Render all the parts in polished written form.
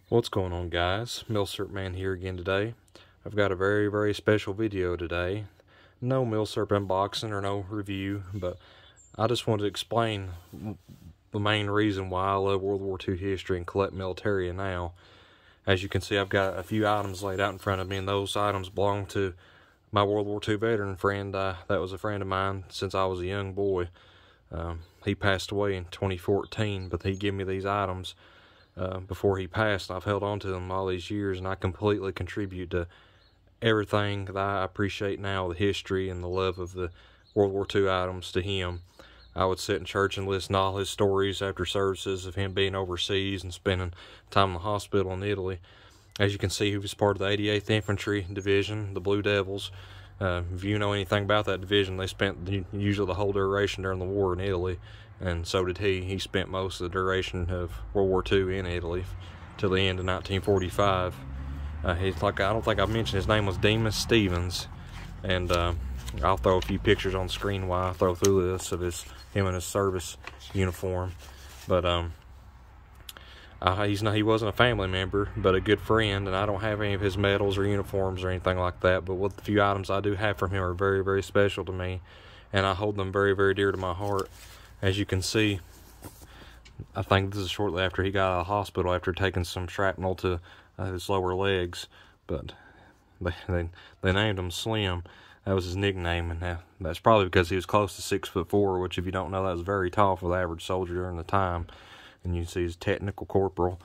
What's going on, guys? Milsurp Man here again today. I've got a very special video today. No Milsurp unboxing or no review, but I just wanted to explain the main reason why I love World War II history and collect Militaria now. As you can see, I've got a few items laid out in front of me, and those items belong to my World War II veteran friend. That was a friend of mine since I was a young boy. He passed away in 2014, but he gave me these items before he passed. I've held on to them all these years, and I completely contribute to everything that I appreciate now, the history and the love of the World War II items, to him. I would sit in church and listen to all his stories after services of him being overseas and spending time in the hospital in Italy. As you can see, he was part of the 88th Infantry Division, the Blue Devils. If you know anything about that division, they spent usually the whole duration during the war in Italy, and so did he. He spent most of the duration of World War II in Italy till the end of 1945. He's like, I don't think I mentioned his name was Demas Stevens, and I'll throw a few pictures on the screen while I throw through this of him in his service uniform. But he wasn't a family member, but a good friend, and I don't have any of his medals or uniforms or anything like that, but what the few items I do have from him are very special to me, and I hold them very dear to my heart. As you can see, I think this is shortly after he got out of the hospital after taking some shrapnel to his lower legs, but they named him Slim. That was his nickname, and that's probably because he was close to 6'4", which, if you don't know, that was very tall for the average soldier during the time. And you can see his technical corporal.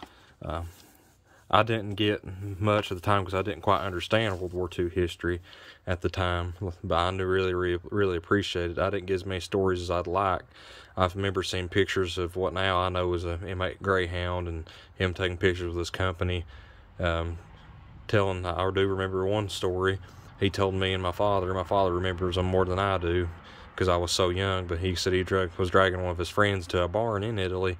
I didn't get much at the time because I didn't quite understand World War II history at the time, but I knew really appreciated it. I didn't get as many stories as I'd like. I remember seeing pictures of what now I know is a M8 Greyhound, and him taking pictures with his company. I do remember one story. He told me and my father remembers them more than I do because I was so young, but he said he was dragging one of his friends to a barn in Italy,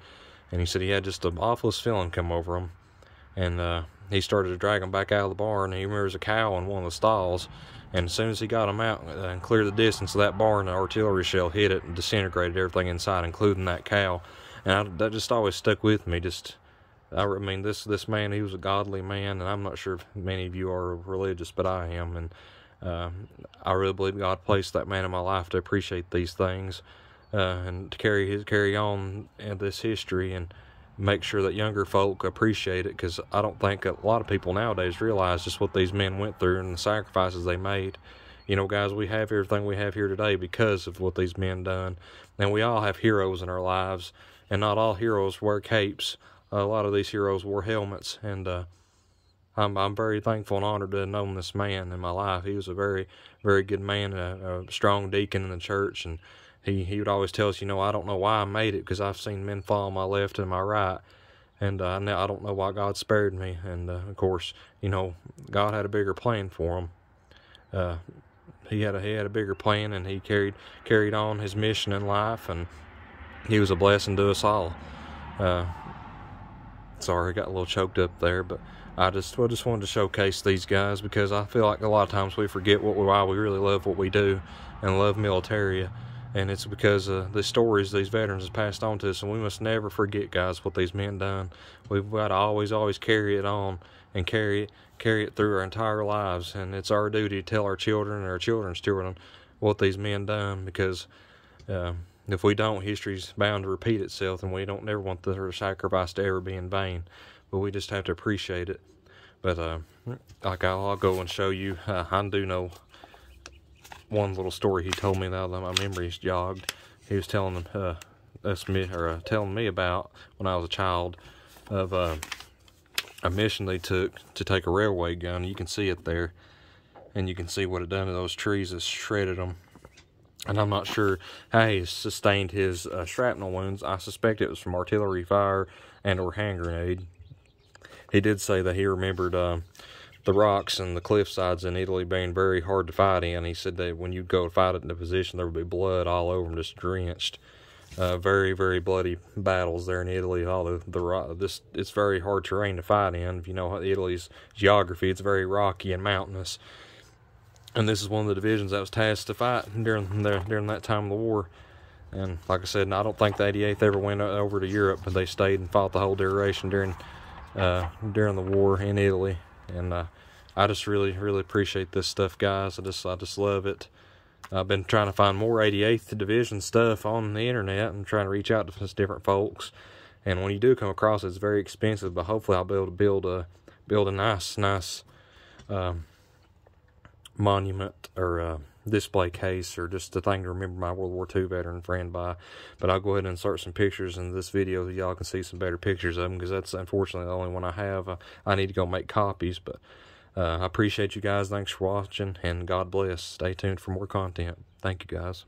and he said he had just the awfulest feeling come over him. And he started to drag him back out of the barn, and he remembers a cow in one of the stalls, and as soon as he got him out and cleared the distance of that barn, an artillery shell hit it and disintegrated everything inside, including that cow. And that just always stuck with me. I mean, this man, he was a godly man, and I'm not sure if many of you are religious, but I am, and I really believe God placed that man in my life to appreciate these things, and to carry on in this history and make sure that younger folk appreciate it, because I don't think a lot of people nowadays realize just what these men went through and the sacrifices they made. You know, guys, we have everything we have here today because of what these men done, and we all have heroes in our lives, and not all heroes wear capes. A lot of these heroes wore helmets, and I'm very thankful and honored to have known this man in my life. He was a very good man, a strong deacon in the church, and he would always tell us, you know, I don't know why I made it, because I've seen men fall on my left and my right, and I don't know why God spared me. And of course, you know, God had a bigger plan for him. He had a bigger plan, and he carried on his mission in life, and he was a blessing to us all. Sorry, I got a little choked up there, but I just wanted to showcase these guys, because I feel like a lot of times we forget why we really love what we do and love Militaria. And it's because the stories these veterans have passed on to us, and we must never forget, guys, what these men done. We've got to always carry it on and carry it through our entire lives. And it's our duty to tell our children and our children's children what these men done, because if we don't, history's bound to repeat itself, and we don't never want their sacrifice to ever be in vain. But we just have to appreciate it. But like I'll go and show you. I do know one little story he told me that my memories jogged. He was telling telling me about when I was a child of a mission they took to take a railway gun. You can see it there, and you can see what it done to those trees. It shredded them. And I'm not sure how he sustained his shrapnel wounds. I suspect it was from artillery fire and or hand grenade. He did say that he remembered the rocks and the cliff sides in Italy being very hard to fight in. He said that when you go fight it in a position, there would be blood all over them, just drenched. Very bloody battles there in Italy. It's very hard terrain to fight in. If you know Italy's geography, it's very rocky and mountainous. And this is one of the divisions that was tasked to fight during that time of the war. And like I said, I don't think the 88th ever went over to Europe, but they stayed and fought the whole duration during during the war in Italy. And I just really appreciate this stuff, guys. I just love it. I've been trying to find more 88th Division stuff on the internet and trying to reach out to different folks. And when you do come across it, it's very expensive, but hopefully I'll be able to build a nice monument or display case, or just a thing to remember my World War II veteran friend by. But I'll go ahead and insert some pictures in this video so y'all can see some better pictures of them, because that's unfortunately the only one I have. I need to go make copies, but I appreciate you guys. Thanks for watching, and God bless. Stay tuned for more content. Thank you, guys.